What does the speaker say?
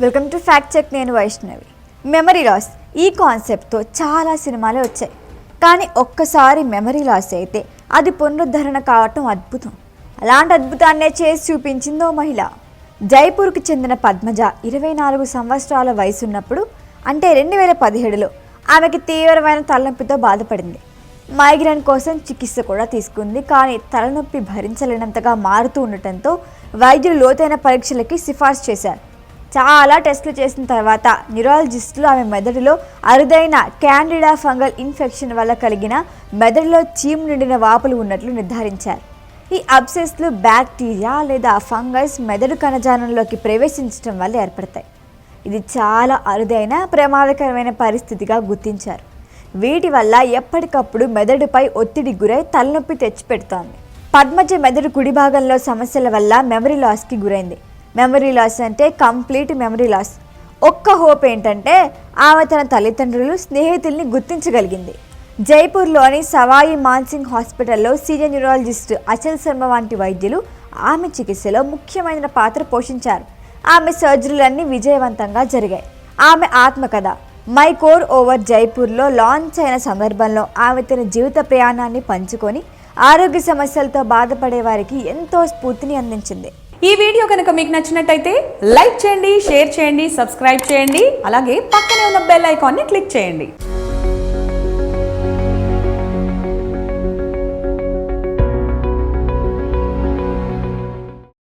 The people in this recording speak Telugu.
Welcome to fact check. నేను వైష్ణవి. మెమరీ లాస్ ఈ కాన్సెప్ట్తో చాలా సినిమాలు వచ్చాయి, కానీ ఒక్కసారి మెమరీ లాస్ అయితే అది పునరుద్ధరణ కావటం అద్భుతం. అలాంటి అద్భుతాన్నే చేసి చూపించిందో మహిళ. జైపూర్కు చెందిన పద్మజ 24 సంవత్సరాల వయసున్నప్పుడు, అంటే 2017లో ఆమెకి తీవ్రమైన తలనొప్పితో బాధపడింది. మైగ్రేన్ కోసం చికిత్స కూడా తీసుకుంది, కానీ తలనొప్పి భరించలేనంతగా మారుతూ ఉండటంతో వైద్యులు లోతైన పరీక్షలకి సిఫార్సు చేశారు. చాలా టెస్టులు చేసిన తర్వాత న్యూరాలజిస్టులు ఆమె మెదడులో అరుదైన క్యాండిడా ఫంగల్ ఇన్ఫెక్షన్ వల్ల కలిగిన మెదడులో చీము నిండిన వాపులు ఉన్నట్లు నిర్ధారించారు. ఈ అబ్సెస్లు బ్యాక్టీరియా లేదా ఫంగస్ మెదడు కణజాలంలోకి ప్రవేశించడం వల్ల ఏర్పడతాయి. ఇది చాలా అరుదైన ప్రమాదకరమైన పరిస్థితిగా గుర్తించారు. వీటి వల్ల ఎప్పటికప్పుడు మెదడుపై ఒత్తిడి గురై తలనొప్పి తెచ్చిపెడుతోంది. పద్మజ మెదడు కుడి భాగంలో సమస్యల వల్ల మెమరీ లాస్కి గురైంది. మెమరీ లాస్ అంటే కంప్లీట్ మెమరీ లాస్. ఒక్క హోప్ ఏంటంటే ఆమె తన తల్లిదండ్రులు, స్నేహితుల్ని గుర్తించగలిగింది. జైపూర్లోని సవాయి మాన్సింగ్ హాస్పిటల్లో సీనియర్ న్యూరాలజిస్ట్ అచల్ శర్మ వంటి వైద్యులు ఆమె చికిత్సలో ముఖ్యమైన పాత్ర పోషించారు. ఆమె సర్జరీలన్నీ విజయవంతంగా జరిగాయి. ఆమె ఆత్మకథ మై కోర్ ఓవర్ జైపూర్లో లాంచ్ అయిన సందర్భంలో ఆమె తన జీవిత ప్రయాణాన్ని పంచుకొని ఆరోగ్య సమస్యలతో బాధపడే వారికి ఎంతో స్ఫూర్తిని అందించింది. ఈ వీడియో కనుక మీకు నచ్చినట్టయితే లైక్ చేయండి, షేర్ చేయండి, సబ్స్క్రైబ్ చేయండి. అలాగే పక్కనే ఉన్న బెల్ ఐకాన్ని క్లిక్ చేయండి.